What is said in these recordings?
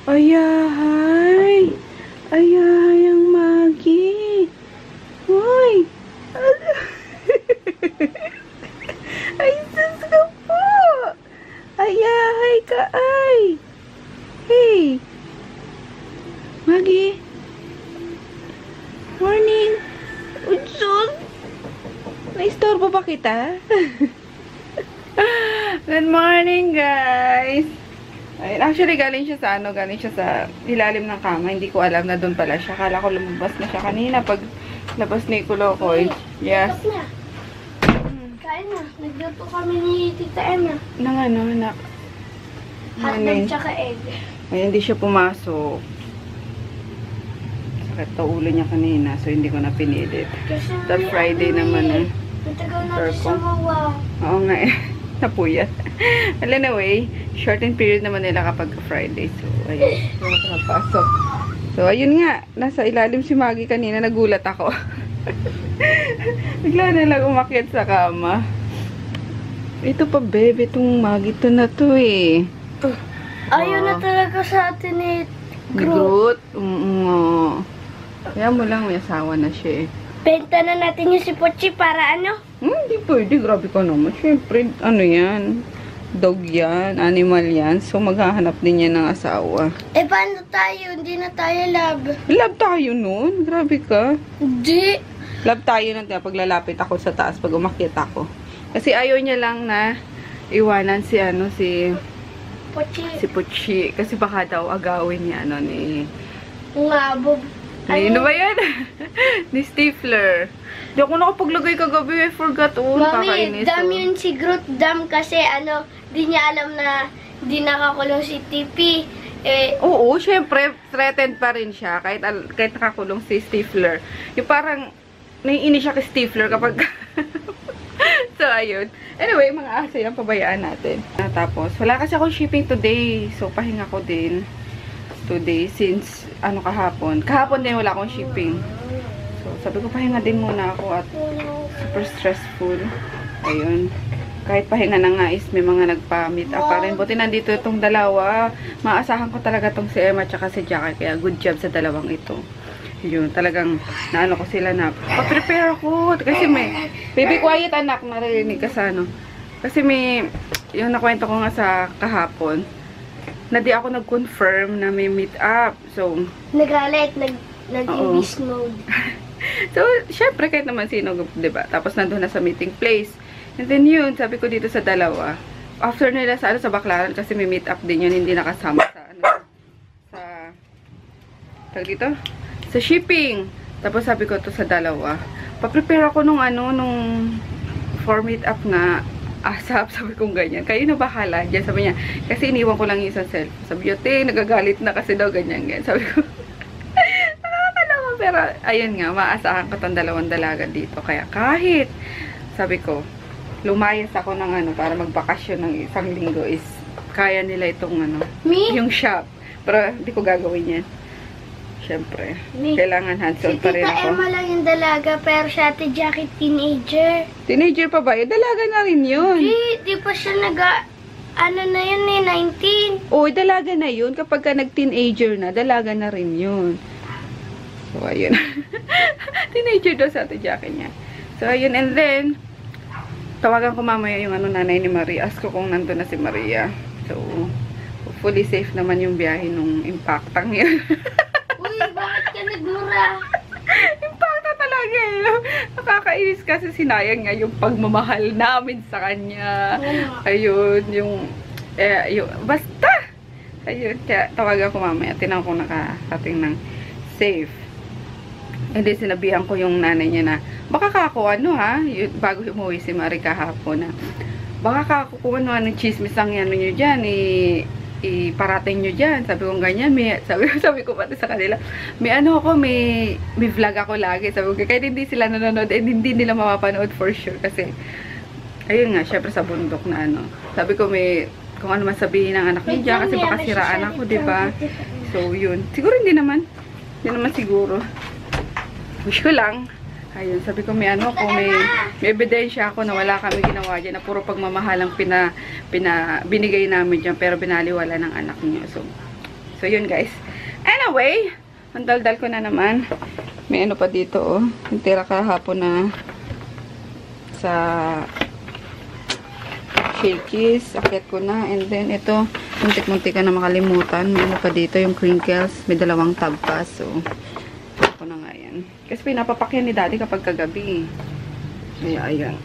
Ayahay! Ayahay ang Magi! Uy! Ay, sus ka po! Ayahay ka ay! Hey! Magi! Morning! Utsul! Naistorbo ba kita? Good morning, guys! Ayun, actually, galing siya sa galing siya sa ilalim ng kama. Hindi ko alam na doon pala siya. Kala ko lumabas na siya kanina pag labas ni Kulokoy. Yes. Kain na. Nagluto kami ni Tita Emma. Nang anak. Hotdog tsaka egg. Ay, hindi siya pumasok. Sakit to ulo niya kanina, so hindi ko na pinilit. That Friday naman Matagal natin siya mawa. Oo nga eh. Napuyat. Well, anyway, shortened period naman nila kapag Friday. So, ayun. Napasok. So, ayun nga. Nasa ilalim si Magi kanina. Nagulat ako. Bigla na lang umakyat sa kama. Ito pa, bebe. Itong Magi to na to eh. Ayaw na talaga sa atin ni Groot. Kaya mo lang, may asawa na siya eh. Benta na natin yung si Pochi para ano? Hindi pwede. Grabe ka naman. Siyempre, ano yan? Dog yan. Animal yan. So, maghahanap din yan ng asawa. Eh, paano tayo? Hindi na tayo love. Love tayo nun. Grabe ka. Hindi. Love tayo nun. Pag lalapit ako sa taas, pag umakyat ako. Kasi ayaw niya lang na iwanan si Pochi. si Puchi. Kasi baka daw agawin niya ni Ngabog. ano ba yan? Ni Stifler. Di ako nakapaglagay kagabi. I forgot. Mami, dam yun si Groot. Dam kasi di niya alam na di nakakulong si Tippy. Oo, syempre, threatened pa rin siya. Kahit nakakulong si Stifler. Yung parang, naiinis siya kay Stifler kapag... So, ayun. Anyway, mga aso yan, pabayaan natin. Tapos, wala kasi akong shipping today. So, pahinga ko din today since kahapon. Kahapon din wala akong shipping. So, sabi ko pahinga din muna ako at super stressful. Ayun. Kahit pahinga na nga is may mga nagpa-meet up pa rin. Buti nandito itong dalawa. Maasahan ko talaga itong si Emma at si Jackie. Kaya good job sa dalawang ito. Yun, talagang naano ko sila na pa-prepare ako. Kasi may baby quiet anak, narinig ka sa Kasi may, yung nakwento ko nga sa kahapon, na di ako nag-confirm na may meet up. So, Nagalit, nag-English mode. So, syempre kahit naman sino, 'di ba? Tapos nandun na sa meeting place. And then yun, sabi ko dito sa dalawa, after nila sa sa Baclaran kasi may meet up din yun, hindi nakasama sa dito, sa shipping. Tapos sabi ko to sa dalawa, pa-prepare ako nung for meet up nga. Sabi kong ganyan. Kayo na bahala dyan. Sabi niya, kasi iniwan ko lang yung isang cellphone. Sabi niya, nagagalit na kasi daw ganyan. Sabi ko, nakakalawa. Pero, ayun nga, maasahan ko tong dalawang dalaga dito. Kaya kahit, sabi ko, lumayas ako ng para magbakasyon ng isang linggo is, kaya nila itong yung shop. Pero, hindi ko gagawin yan. Siyempre, kailangan hands-on pa rin ako. Si Tita Emma lang yung dalaga, pero si Ate Jackie teenager. Teenager pa ba? Dalaga na rin yun. Di pa siya na yun 19. Oo, dalaga na yun. Kapag ka nag-teenager na, dalaga na rin yun. So, ayun. Teenager daw sa Ate Jackie niya. So, ayun. And then, tawagan ko mamaya yung nanay ni Maria. Ask ko kung nandun na si Maria. So, hopefully safe naman yung biyahe nung impactang yun. Uy, bakit ka nagmura? Impacta talaga eh. Nakakainis kasi sinayang nga yung pagmamahal namin sa kanya. Ayun, yung basta! Ayun, kaya tawagan ko mamaya. Tinang ko nakarating ng safe. And then sinabihan ko yung nanay niya na, baka kako bago umuwi si Marie kahapon na, baka kako ng chismis ang nyo dyan, iparating nyo dyan. Sabi ko ganyan, sabi ko pati sa kanila, may vlog ako lagi. Sabi ko, kahit hindi sila nanonood, hindi nila mapapanood for sure. Kasi, ayun nga, syempre sa bundok na sabi ko kung ano man sabihin ng anak niya dyan, kasi baka siraan ako, diba? So, yun. Siguro hindi naman siguro. Wish ko lang. Ayun, sabi ko may ebidensya ako na wala kami ginawa dyan, na puro pagmamahal ang binigay namin dyan, pero binaliwala ng anak niyo. So, So, yun guys. Anyway, ang daldal ko na naman. May ano pa dito, oh. Yung tira kahapon na sa Shakey's. Akyat ko na. And then, ito, muntik-muntik ka na makalimutan. May ano pa dito, yung crinkles. May 2 tab pa. So, ako na nga yan. Kasi pinapapakyan ni daddy kapag kagabi. Kaya, ayan.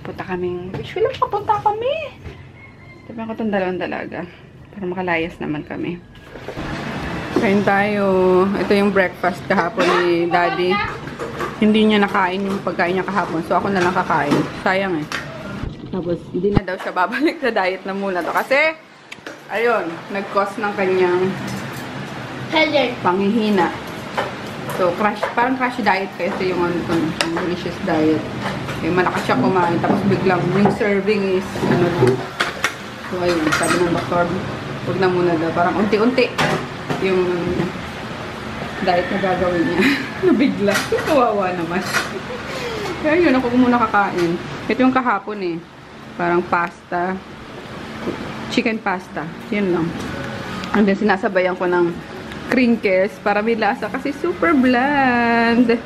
Punta kaming, usually papunta kami. Sabi ko itong 2 dalaga. Para makalayas naman kami. Kain tayo. Ito yung breakfast kahapon ni daddy. Hindi niya nakain yung pagkain niya kahapon. So, ako na lang kakain. Sayang eh. Tapos, hindi na daw siya babalik sa diet na muna to. Kasi, ayun, nag-cause ng kanyang panghihina. So, crash, parang crash diet kasi yung ano, delicious diet. Eh, malakas siya kumain. Tapos, biglang, yung serving is, ano lang. So, ayun, sabi ng doktor, huwag na muna daw. Parang unti-unti yung diet na gagawin niya. Nabigla. Kawawa naman. Kaya yun, ako muna kakain. Ito yung kahapon eh. Parang pasta. Chicken pasta. Yun lang. And then, sinasabayan ko ng crinkles para may lasa kasi super bland.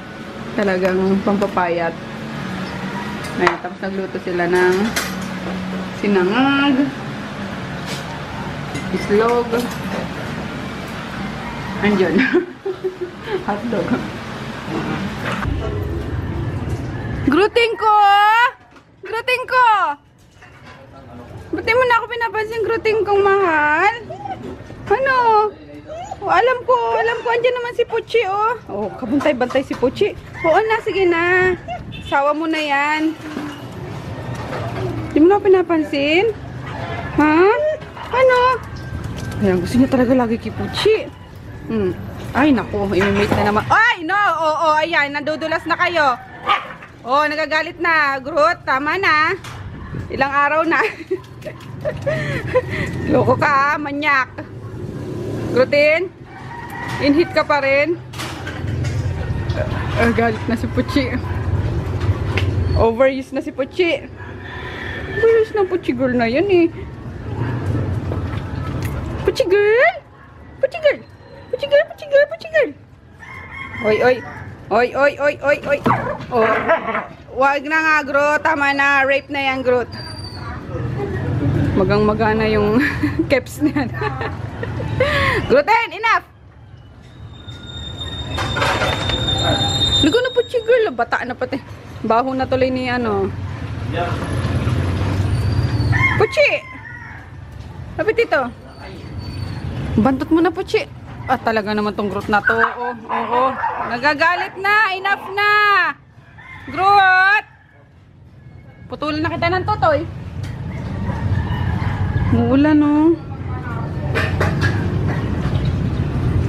Talagang pampapayat. Ayan, tapos nagluto sila ng sinangag, islog, andyan, hotdog. Gruting ko! Gruting ko! Ba't di mo na ako pinapansin gruting kong mahal? Ano? Oh, alam ko, andyan naman si Puchi, oh. Oh, kabuntay-bantay si Puchi. Oo na, sige na. Sawa mo na yan. Di mo na pinapansin? Ha? Ano? Ayan, gusto niya talaga lagi kay Puchi. Ay, naku, imimate na naman. Ay, no! Oo, ayan, nandudulas na kayo. Oh, nagagalit na. Groot, tama na. Ilang araw na. Loko ka, manyak. Grutin, in-hit ka pa rin. Galit na si Puchi. Overuse na si Puchi. Overuse na Puchi girl na yan eh. Puchi girl! Puchi girl! Puchi girl! Puchi girl! Puchi girl! Oy, oy! Oy, oy, oy, oy, oy! Oh. Wag na nga, Groot. Tama na. Rape na yan, Groot. Magang-maga na yung caps niyan. Gluten, enough! Ligo na po, girl. Bata na pati. Baho na tuloy ni ano. Puchi! Lapit dito. Bantot mo na, Puchi. Ah, talaga naman tong Groot na to. Oo. Nagagalit na. Enough na. Groot! Putulan na kita ng totoy. Muulan, no?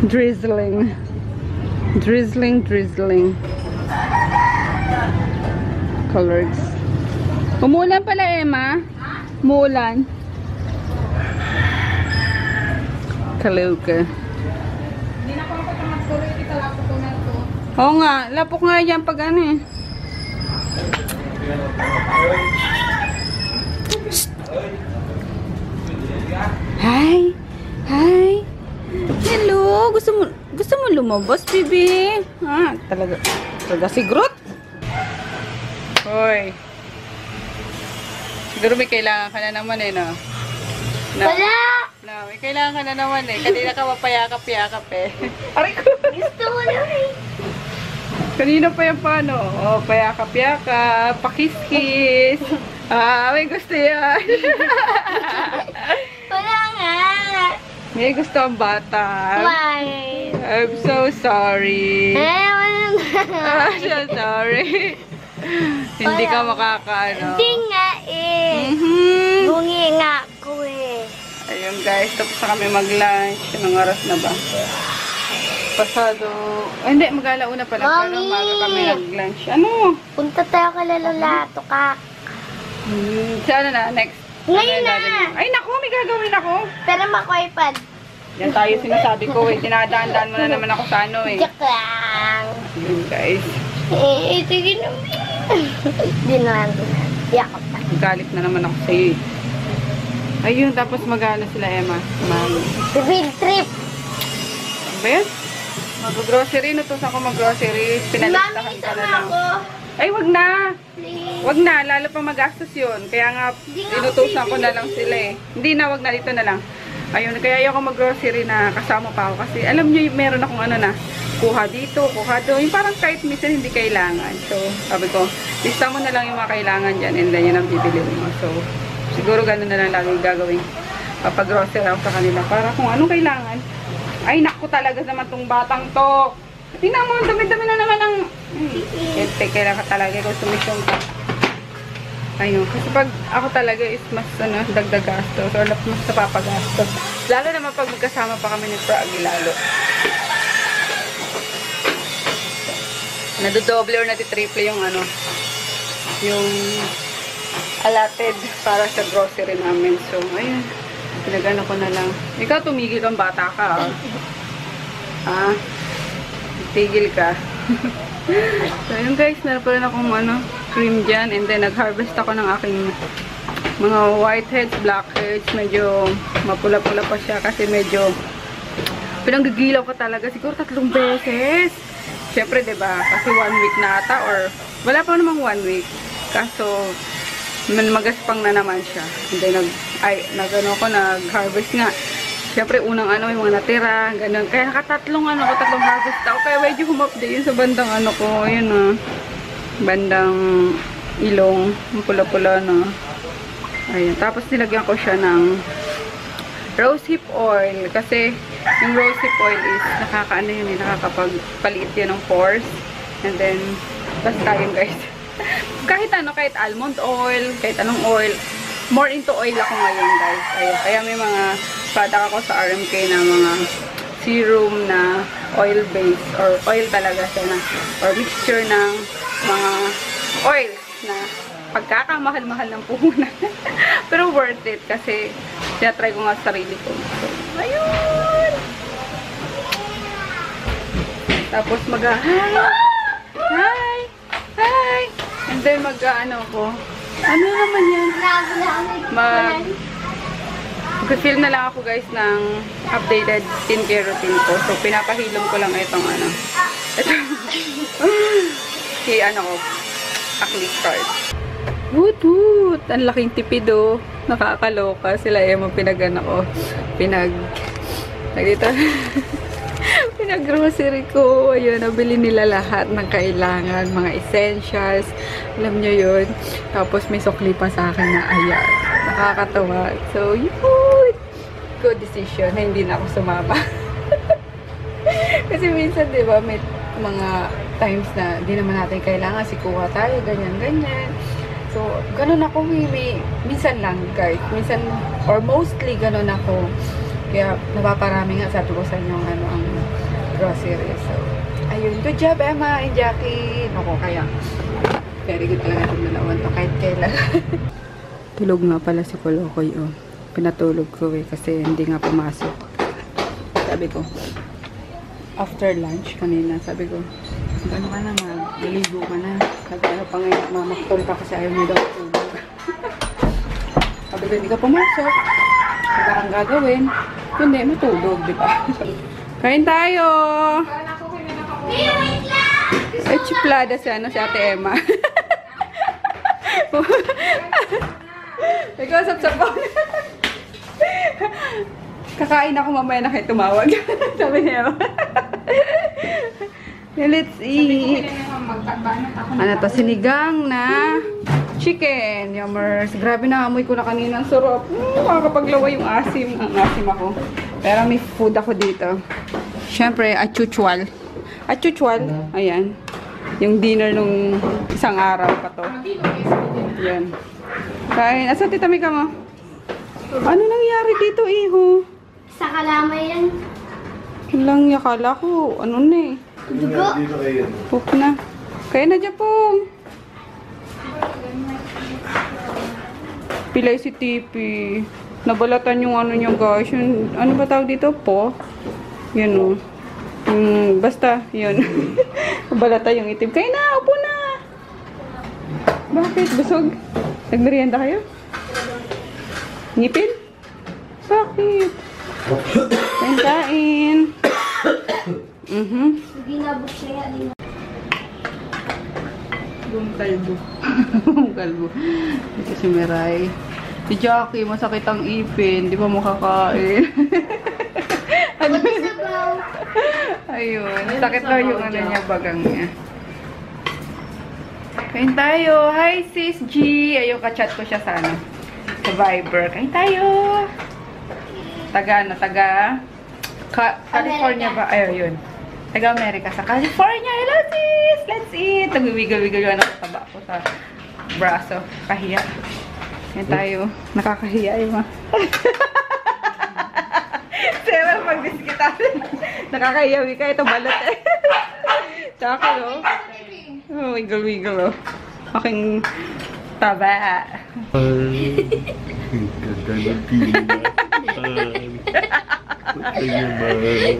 Drizzling. Drizzling, drizzling. Colors. Umulan pala, Emma. Umulan. Kaluka. Hindi na ako magtuloy kita lapok ko na to. Oo nga. Lapok nga yan pag ano eh. Hi. Hi. Hello. Gusto mo lumabas, baby? Ah, talaga si Groot. Hoy. Siguro may kailangan ka na naman eh, no? Wala! No, may kailangan ka na naman eh. Kanina ka mapayakap-yakap eh. Aray ko. Gusto ko lang eh. Kanina pa yung paano? Oh, payakap-yakap, pakis-kis. Ah, may gusto yan. Wala nga. May gusto ang bata. Why? I'm so sorry. Wala nga. I'm so sorry. Hindi ka makakaano. Hindi nga eh. Bungi nga ako eh. Ayun guys, tapos na kami mag-lunch. Anong oras na ba? Pasado. Hindi, mag-alauna pala. Pero umaga kami nag-lunch. Ano? Punta tayo kay Lola Tukak. Sana na, next. Ngayon na! Ay, naku, may gagawin ako. Pero mako-iPad. Yan tayo sinasabi ko eh. Dinadaan-daan mo na naman ako sa ano eh. Joke lang. Yun guys. Sige naman. Di naman. Yakap na. Galit na naman ako sa'yo eh. Ayun, tapos mag-ano sila, Emma? Field trip. Ba yun? Mag-grocery. Nutusan ko mag-grocery. Pinalistahan ka na lang. Ako. Ay, wag na. Please. Wag na. Lalo pa magastos yun. Kaya nga, inutusan ko na lang sila eh. Hindi na, wag na. Dito na lang. Ayun, kaya ayoko mag-grocery na kasama pa ako. Kasi alam nyo, meron akong ano na, kuha dito, kuha doon. Yung parang kahit minsan hindi kailangan. So, sabi ko, lista mo na lang yung mga kailangan dyan and then yun ang bibili mo. So, siguro ganun na lang lagi gagawin. Papag-grocery ako sa kanila para kung anong kailangan. Ay, naku talaga naman tong batang to. Tingnan mo, dami-dami na naman ang... Kailangan ka talaga kung sumisyon ka. Ayun, kasi pag ako talaga is mas ano, dagdag gastos or mas napapagastos. Lalo naman pag magkasama pa kami ni Froggy lalo. Nadodoble or natitriple yung ano, yung allotted para sa grocery namin. So, ayun. Pinagano ko na lang. Ikaw tumigil kang bata ka. Ah. Tigil ka. So, ayun guys. Meron pa rin akong ano, cream dyan. And then, nag-harvest ako ng aking mga whiteheads, blackheads. Medyo mapula-pula pa siya kasi medyo pinanggigilaw ko talaga. Siguro 3 beses. Siyempre, diba? Kasi 1 week na ata or wala pa namang 1 week. Kaso, magaspang na naman siya. And then, nag-harvest nga. Siyempre, unang ano, yung mga natira, ganun. Kaya nakatatlong harvest ako. Kaya medyo humapde yun sa bandang ano ko. Ayun na. Bandang ilong. Pula-pula na. Ayun. Tapos, nilagyan ko siya ng rosehip oil. Kasi, yung rosehip oil is nakakaano yun, nakakapagpaliit yan ng pores. And then, basta yun guys. Kahit ano, kahit almond oil, kahit anong oil. More into oil ako ngayon guys. Ayun. Kaya may mga product ako sa RMK na mga serum na oil base or oil talaga siya na or mixture ng mga oil na pagkakamahal-mahal ng puhunan. Pero worth it kasi tinatry ko nga sa sarili ko. So, ayun! Tapos hi! Hi! And then ano ko. Ano naman yan? Mag-film na lang ako guys ng updated skincare routine ko. So, pinapahilom ko lang itong ano. Ito. Ano ko. Acne Start. Woot! Ang laking tipid oh. Nakakaloka. Sila yung pinag-ano ko. Dito. Pinag-grocery ko. Ayun, nabili nila lahat ng kailangan. Mga essentials. Alam nyo yun. Tapos may sukli pa sa akin na ayan. Nakakatawa. So, yun. Good decision na hindi na ako sumama. Kasi minsan, di ba, may mga times na di naman natin kailangan. Sikuha tayo, ganyan-ganyan. So, ganun ako. Minsan lang, guys. Minsan, or mostly, ganun ako. Kaya, napaparami nga, sabi ko sa inyo, ano, ang grocery. So, ayun. Good job, Emma and Jackie. Ako, kaya, very good talaga itong dalawan to, kahit kailan. Tulog nga pala si Kolokoy, oh. Pinatulog ko, eh, kasi hindi nga pumasok. Sabi ko, after lunch, kanina, sabi ko, ano ka na, maligo ka na. Nag-ano pa ngayon, mamaktol pa kasi ayaw niya daw tulog. Sabi ko, hindi ka pumasok. Wala kang gagawin. Kundi, matulog, di ba? Kain tayo! Ay, chiplada si Ate Emma. Ikaw, sap-sapaw. Kakain ako mamaya na kayo tumawag. Sabi niya. Let's eat. Ano to? Sinigang na chicken. Yummers. Grabe na, amoy ko na kanina. Ang sarap. Makakapaglawa yung asim. Ang asim ako. Pero may food ako dito. Siyempre, achuchwal. Achuchwal. Ayan. Yung dinner nung isang araw pa to. Ayan. Kain. Asa tita Mika mo? Ano nangyari dito, iho? Sa kalamay yan. Lang yakala ko. Ano na eh. Dugo. Poop na. Kaya na dyan po. Pilay si Tipi. Nabalatan yung ano niya guys. Yung, ano ba tawag dito? Po? Yun o. Basta, yun. Nabalatan yung itim. Kaya na, upo na. Bakit? Busog? Nagmerienda kayo? Ngipin? Bakit? Kain. Ginabot siya yan. Kalbo. Kalbo. Ito si Miray. Si Jackie, masakit ang ipin. Di ba makakain? Ano? Ayun. Sakit daw yung ano niya, bagang niya. Kain tayo. Hi, sis G. Ayun, kachat ko siya sa ano. Sa Viber. Kain tayo. Taga California ba? Ayun. Taga Amerika sa California. Hello, sis! Let's eat! Nagwiwigil-wigil yung ano ko taba ko sa braso. Kahiya. Yan tayo. Nakakahiya yung mga. Sema, pag-biskitarin. Nakakahiya. Wika, ito balot eh. Tsaka, no? Oh, wiggle-wiggle, oh. Aking taba.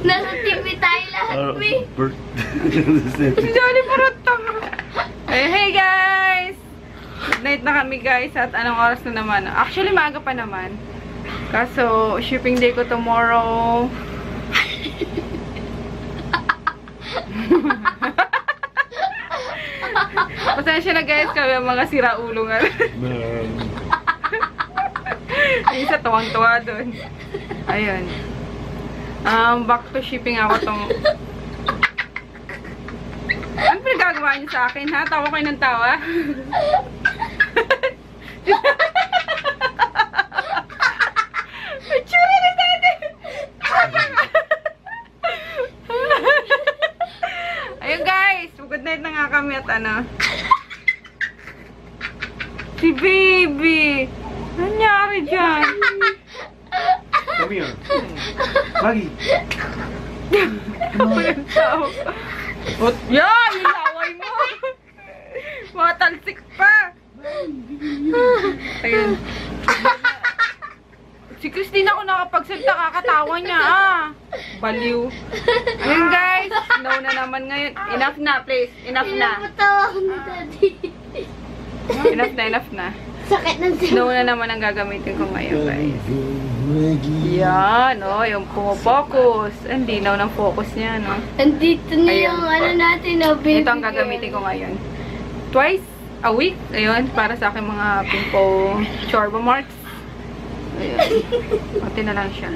Nasa TV tayo lahat, me. Si Johnny Parotang. Hey guys! Good night na kami guys. At anong oras na naman? Actually, maaga pa naman. Kaso, shipping day ko tomorrow. Pasensya na guys, kami ang mga siraulo nga. Isa tuwang-tuwa dun. Ayun. Back to shipping ako tong... Ano pinagagawa niyo sa akin, ha? Tawa kayo ng tawa? Matsura na dati! Ayun guys, good night na nga kami at ano. Si baby! Nangyari dyan? Come here. Maggie. Walang tao. Yan! Yung laway mo! Matalsik pa! Ayun. Si Christine ako nakapagsalita, kakatawa niya, ah. Baliw. Ayun guys, snow na naman ngayon. Enough na, please. Enough na. Pinapatawa ko ni Daddy. Enough na. Sakit ng Snow na naman ang gagamitin ko ngayon, guys. Yan, oh, yung pumofocus. Ang dinaw ng focus niya, no? Andito na Ayun. yung ano natin, no, baby. Ito ang gagamitin ko ngayon. Twice a week. Ayun, para sa aking mga pimple chorba marks. Ayun. Pati na lang siya.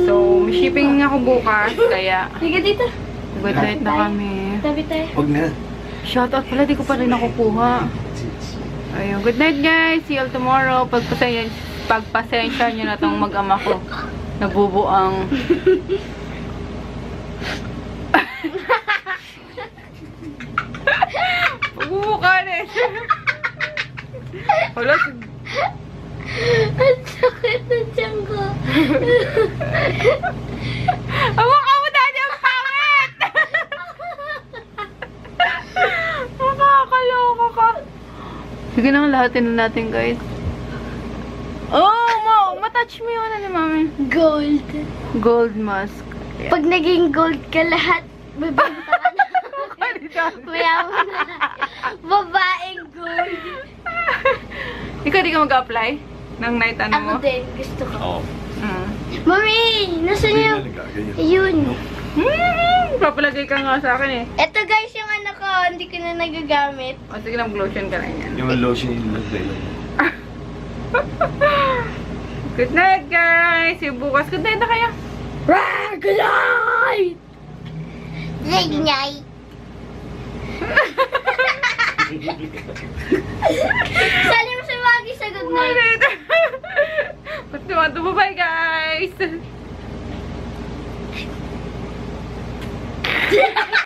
So, may shipping ako bukas, kaya Liga dito. good night na kami. Tabi tayo. Huwag na. Shoutout pala, di ko pa rin nakukuha. Ayun, good night guys. See you all tomorrow. Pagpasensya nyo na tong mag-ama ko. Nabubuang. Pagbubuka rin. Wala. Ang sakit ng tiyan ko. Hawakan mo dati ang pangit! Makakaloka ka. Sige na, lahatin na natin guys. Oh, matouch mo yung ano ni mami. Gold. Gold mask. Pag naging gold ka lahat, bibenta ka na. Mayaman na lahat. Babaeng gold. Ikaw di ka mag-apply ng night ano mo? Ako din, gusto ko. Oo. Mami, nasan yung... Ayun. Papalagay ka nga sa akin eh. Eto guys, yung ano ko, hindi ko na nagagamit. O sige lang, lotion ka lang yan. Yung lotion yung lagay. Good night guys! Yung bukas, good night na kayo. Good night! Good night! Sali mo si Maggie sa good night. Bye guys!